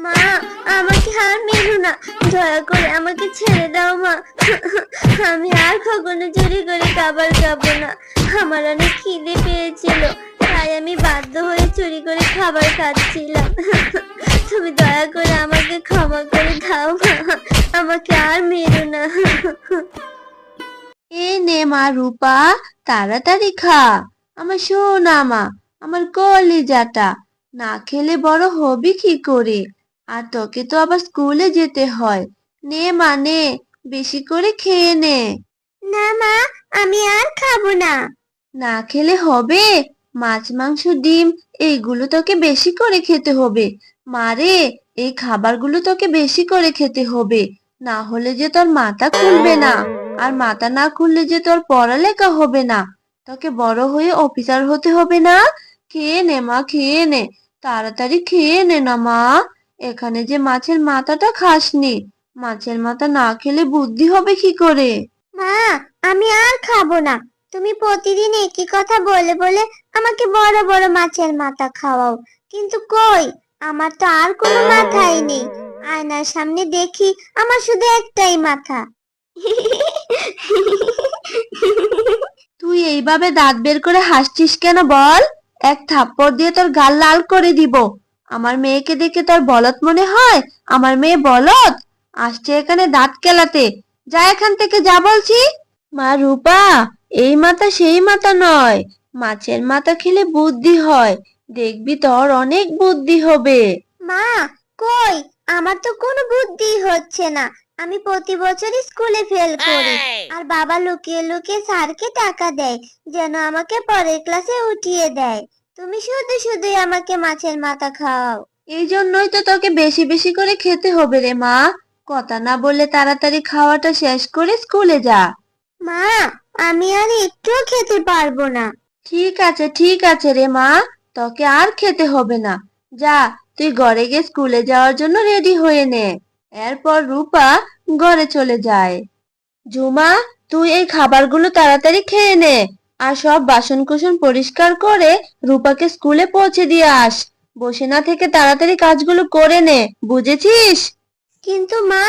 মা, আমাকে আর মেরো না, দয়া করে আমাকে ছেড়ে দাও মা। আমি আর কখনো চুরি করে খাবার খাবো না। আমার অনেক খিদে পেয়েছিল, তাই আমি বাধ্য হয়ে চুরি করে খাবার খাচ্ছিলাম। তুমি দয়া করে আমাকে ক্ষমা করে দাও মা, আমাকে আর মেরো না। এ নে মা রূপা, তাড়াতাড়ি খা। আমার সোনা মা, আমার কলিজাটা, না খেলে বড় হবি কি করে? আর তোকে তো আবার স্কুলে যেতে হয়। নে মা নে, বেশি করে খেয়ে নে। না মা, আমি আর খাবো না। না খেলে হবে? মাছ মাংস ডিম এইগুলো তোকে বেশি করে খেতে হবে। মারে, এই খাবারগুলো তোকে বেশি করে খেতে হবে, না হলে যে তোর মাথা খুলবে না। আর মাথা না খুললে যে তোর পড়ালেখা হবে না। তোকে বড় হয়ে অফিসার হতে হবে না। খেয়ে নে মা, খেয়ে নে, তাড়াতাড়ি খেয়ে নে না মা। এখানে যে মাছের মাথাটা খাসনি, মাছের মাথা না খেলে বুদ্ধি হবে কি করে? মা, আমি আর খাবো না। তুমি প্রতিদিন একই কথা বলে বলে আমাকে বড় বড় মাছের মাথা খাওয়াও, কিন্তু কই, আমার তো আর কোনো মাথাই নেই। আয়নার সামনে দেখি আমার শুধু একটাই মাথা। তুই এইভাবে দাঁত বের করে হাসছিস কেন বল? এক থাপ্পড় দিয়ে তোর গাল লাল করে দিব। আমার মেয়েকে দেখে তোর বলদ মনে হয়? আমার মেয়ে বলদ? আসছে এখানে দাঁত কেলাতে। যা এখান থেকে, যা বলছি। মা রূপা, এই মাথা সেই মাথা নয়। মাছের মাথা খেলে বুদ্ধি হয়। দেখবি তোর অনেক বুদ্ধি হবে। মা, কই, আমার তো কোনো বুদ্ধি হচ্ছে না। আমি প্রতি বছর স্কুলে ফেল করি, আর বাবা লুকিয়ে লুকিয়ে স্যারকে টাকা দেয় যেন আমাকে পরের ক্লাসে উঠিয়ে দেয়। তুমি শুধু শুধুই আমাকে মাছের মাথা খাওয়াও। এই জন্যই তো তোকে বেশি বেশি করে খেতে হবে রে মা। কথা না বললে তাড়াতাড়ি খাওয়াটা শেষ করে স্কুলে যা। মা, আমি আর একটুও খেতে পারবো না। ঠিক আছে, ঠিক আছে রে মা, তোকে আর খেতে হবে না। যা, তুই ঘরে গিয়ে স্কুলে যাওয়ার জন্য রেডি হয়ে নে। এরপর রূপা ঘরে চলে যায়। ঝুমা, তুই এই খাবারগুলো তাড়াতাড়ি খেয়ে নে। আর সব বাসনকোসন পরিষ্কার করে রূপাকে স্কুলে পৌঁছে দিয়ে আস। বসে না থেকে তাড়াতাড়ি কাজগুলো করে নে, বুঝেছিস? কিন্তু মা,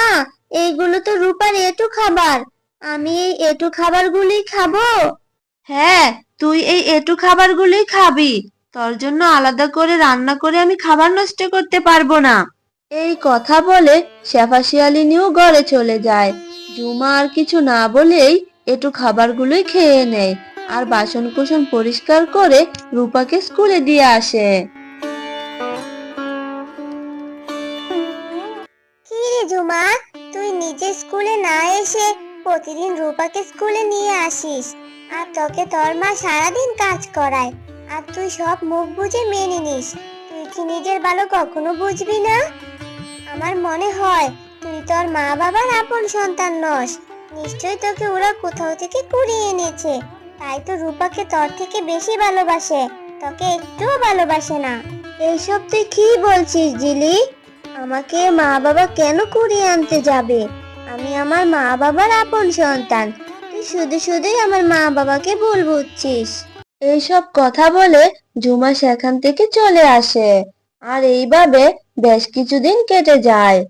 এইগুলো তো রূপার এঁটো খাবার। আমি এই এঁটো খাবারগুলোই খাবো। হ্যাঁ, তুই এই এঁটো খাবারগুলোই খাবি। তোর জন্য আলাদা করে রান্না করে আমি খাবার নষ্ট করতে পারবো না। এই কথা বলে শেফা শিয়ালিনীও ঘরে চলে যায়। ঝুমা আর কিছু না বলেই এঁটো খাবারগুলোই খেয়ে নেয় আর বাসনকোসন পরিষ্কার করে রূপাকে স্কুলে দিয়ে আসে। কি রে ঝুমা, তুই নিজে স্কুলে না এসে প্রতিদিন রূপাকে স্কুলে নিয়ে আসিস, আর তোকে তোর মা সারাদিন কাজ করায়, আর তুই সব মুখ বুজে মেনে নিস। তুই কি নিজের ভালো কখনো বুঝবি না? আমার মনে হয় তুই তোর মা বাবার আপন সন্তান নস। নিশ্চয়ই তোকে ওরা কোথাও থেকে কুড়িয়ে এনেছে, তাই তো রূপাকে তোর থেকে বেশি ভালোবাসে, তোকে একটুও ভালোবাসে না। এইসব তুই কি বলছিস জিলি? আমাকে মা বাবা কেন কুড়িয়ে আনতে যাবে? আমি আমার মা বাবার আপন সন্তান। তুই শুধু শুধুই আমার মা বাবাকে ভুল বুঝছিস। এইসব কথা বলে ঝুমা সেখান থেকে চলে আসে। আর এইভাবে বেশ কিছুদিন কেটে যায়।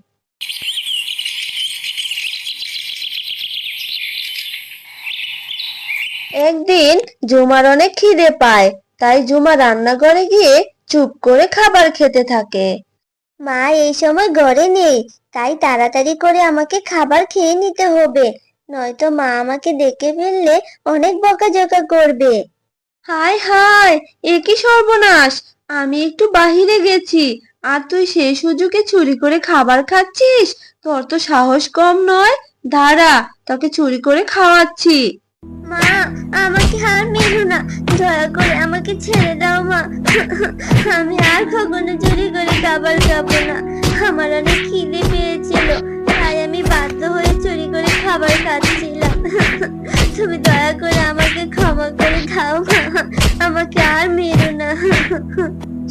একদিন ঝুমার অনেক খিদে পায়, তাই ঝুমা রান্নাঘরে গিয়ে চুপ করে খাবার খেতে থাকে। মা এই সময় ঘরে নেই, তাই তাড়াতাড়ি করে আমাকে খাবার খেয়ে নিতে হবে, নয়তো মা আমাকে দেখে ফেললে অনেক বকাঝকা করবে। হায় হায়, এ কি সর্বনাশ! আমি একটু বাহিরে গেছি আর তুই সেই সুযোগে চুরি করে খাবার খাচ্ছিস? তোর তো সাহস কম নয়। দাঁড়া, তোকে চুরি করে খাওয়াচ্ছি। মা, আমাকে আর মেরো না, দয়া করে আমাকে ছেড়ে দাও মা। আমি আর কখনো চুরি করে খাবার খাবো না। আমার অনেক খিদে পেয়েছিল, তাই আমি বাধ্য হয়ে চুরি করে খাবার খাচ্ছিলাম। তুমি দয়া করে আমাকে ক্ষমা করে দাও মা, আমাকে আর মেরো না।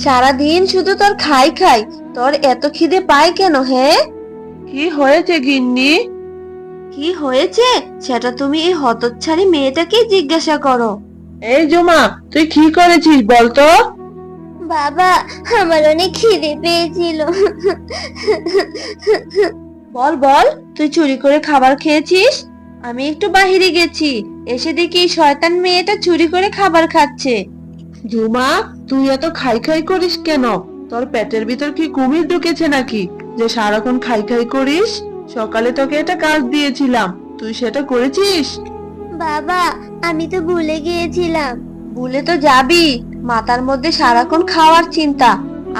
সারাদিন শুধু তোর খাই খাই, তোর এত খিদে পায় কেন হে? কি হয়েছে গিন্নি? কি হয়েছে সেটা তুমি এই হতচ্ছাড়ি মেয়েটাকেই জিজ্ঞাসা করো। এই জমা, তুই কি করেছিস বলতো? বাবা, আমার অনেক খিদে পেয়েছিল। বল বল, তুই চুরি করে খাবার খেয়েছিস? আমি একটু বাহিরে গেছি, এসে দেখি এই শয়তান মেয়েটা চুরি করে খাবার খাচ্ছে। ঝুমা, তুই এত খাই খাই করিস কেন? তোর পেটের ভিতর কি কুমির ঢুকেছে নাকি যে সারাক্ষণ খাই খাই করিস? সকালে তোকে একটা কাজ দিয়েছিলাম, তুই সেটা করেছিস? বাবা, আমি তো ভুলে গিয়েছিলাম। ভুলে তো যাবি, মাথার মধ্যে সারাক্ষণ খাওয়ার চিন্তা।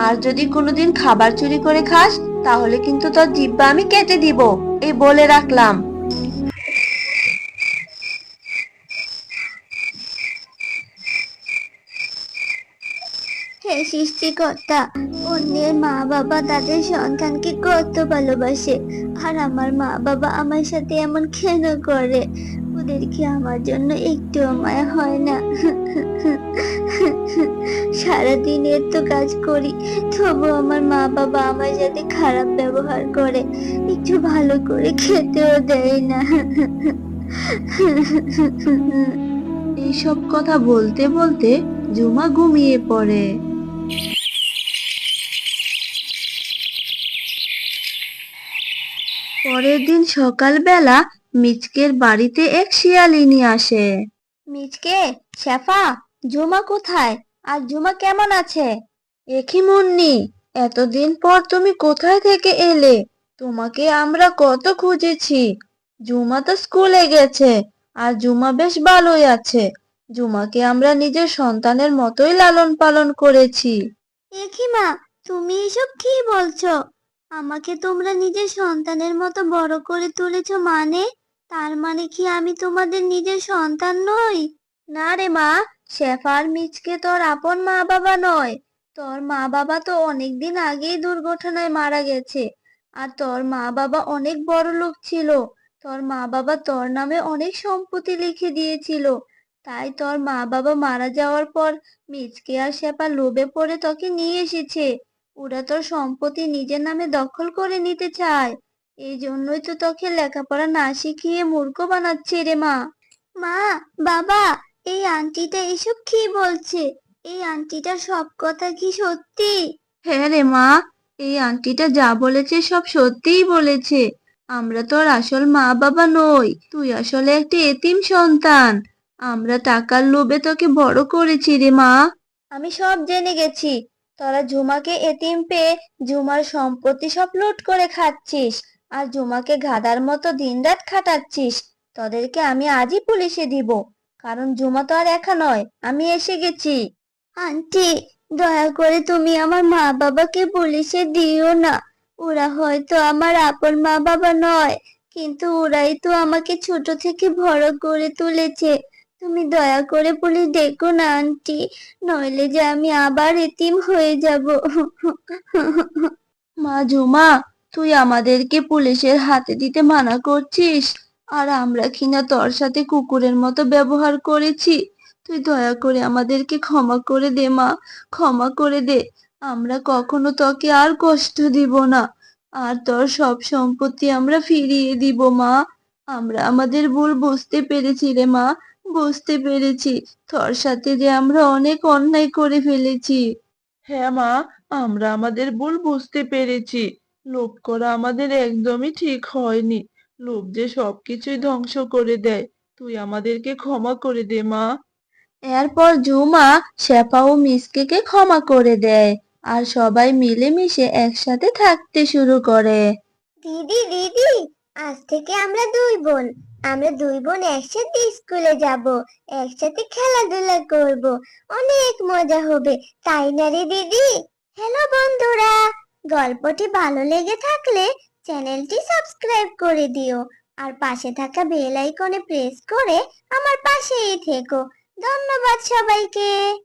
আর যদি কোনোদিন খাবার চুরি করে খাস, তাহলে কিন্তু তোর জিহ্বা আমি কেটে দিব, এই বলে রাখলাম। হে সৃষ্টিকর্তা, অন্যের মা বাবা তাদের সন্তানকে কত ভালোবাসে, আর আমার মা বাবা আমার সাথে এমন কেন করে? ওদের কি আমার জন্য একটুও মায়া হয় না? সারাদিন এর তো কাজ করি, তবু আমার মা বাবা আমার সাথে খারাপ ব্যবহার করে, একটু ভালো করে খেতেও দেয় না। এইসব কথা বলতে বলতে ঝুমা ঘুমিয়ে পড়ে। পরের দিন সকালবেলা মিচকের বাড়িতে এক শিয়ালিনী আসে। মিচকে, শেফা, ঝুমা কোথায়? আর ঝুমা কেমন আছে? একি মুন্নি, এতদিন পর তুমি কোথায় থেকে এলে? তোমাকে আমরা কত খুঁজেছি। জুমা তো স্কুলে গেছে, আর জুমা বেশ ভালোই আছে। জুমাকে আমরা নিজের সন্তানের মতোই লালন পালন করেছি। একি মা, তুমি এসব কি বলছো? আমাকে তোমরা নিজের সন্তানের মতো বড় করে তুলেছো, মানে তার মানে কি আমি তোমাদের নিজের সন্তান নই? না রে মা, শেফা আর মিচকে তোর আপন মা বাবা নয়। তোর মা বাবা তো অনেকদিন আগেই দুর্ঘটনায় মারা গেছে। আর তোর মা বাবা অনেক বড় লোক ছিল। তোর মা বাবা তোর নামে অনেক সম্পত্তি লিখে দিয়েছিল। তাই তোর মা বাবা মারা যাওয়ার পর মিচকে আর শেফা লোভে পড়ে তোকে নিয়ে এসেছে। ওরা তোর সম্পত্তি নিজের নামে দখল করে নিতে চায়। এই জন্যই তো তোকে লেখাপড়া না শিখিয়ে মূর্খ বানাচ্ছে রে মা। মা, বাবা, এই আন্টিটা এসব কি বলছে? এই আন্টিটার সব কথা কি সত্যি? হ্যাঁ রে মা, এই আন্টিটা যা বলেছে সব সত্যিই বলেছে। আমরা তোর আসল মা বাবা নই, তুই আসলে একটা এতিম সন্তান। আমরা টাকার লোভে তোকে বড় করেছি রে মা। আমি সব জেনে গেছি, তোরা ঝুমাকে এতিম পেয়ে ঝুমার সম্পত্তি সব লুট করে খাচ্ছিস, আর ঝুমাকে গাধার মতো দিনরাত খাটাচ্ছিস। তোদেরকে আমি আজই পুলিশে দিব, কারণ ঝুমা তো আর একা নয়, আমি এসে গেছি। আন্টি, দয়া করে তুমি আমার মা বাবাকে পুলিশে দিও না। ওরা হয়তো আমার আপন মা বাবা নয়, কিন্তু ওরাই তো আমাকে ছোট থেকে বড় করে তুলেছে। তুমি দয়া করে পুলিশ ডেকো না আন্টি, নইলে যে আমি আবার এতিম হয়ে যাব। মা ঝুমা, তুই আমাদেরকে পুলিশের হাতে দিতে মানা করছিস? আর আমরা কিনা তোর সাথে কুকুরের মতো ব্যবহার করেছি। তুই দয়া করে আমাদেরকে ক্ষমা করে দে মা, ক্ষমা করে দে। আমরা কখনো তোকে আর কষ্ট দিব না, আর তোর সব সম্পত্তি আমরা ফিরিয়ে দিব মা। আমরা আমাদের ভুল বুঝতে পেরেছি রে মা, বুঝতে পেরেছি তোর সাথে যে আমরা অনেক অন্যায় করে ফেলেছি। হ্যাঁ মা, আমরা আমাদের ভুল বুঝতে পেরেছি। লোভ করা আমাদের একদমই ঠিক হয়নি। লোভ যে সবকিছুই ধ্বংস করে দেয়। তুই আমাদেরকে ক্ষমা করে দে মা। এরপর ঝুমা শেফা ও মিসকেকে ক্ষমা করে দেয়, আর সবাই মিলেমিশে একসাথে থাকতে শুরু করে। দিদি, দিদি, আজ থেকে আমরা দুই বোন। আমরা দুই বোন একসাথে স্কুলে যাব, একসাথে খেলাধুলা করব, অনেক মজা হবে, তাই না রে দিদি? হ্যালো বন্ধুরা, গল্পটি ভালো লেগে থাকলে চ্যানেলটি সাবস্ক্রাইব করে দিও, আর পাশে থাকা বেল আইকনে প্রেস করে আমার পাশেই থেকো। ধন্যবাদ সবাইকে।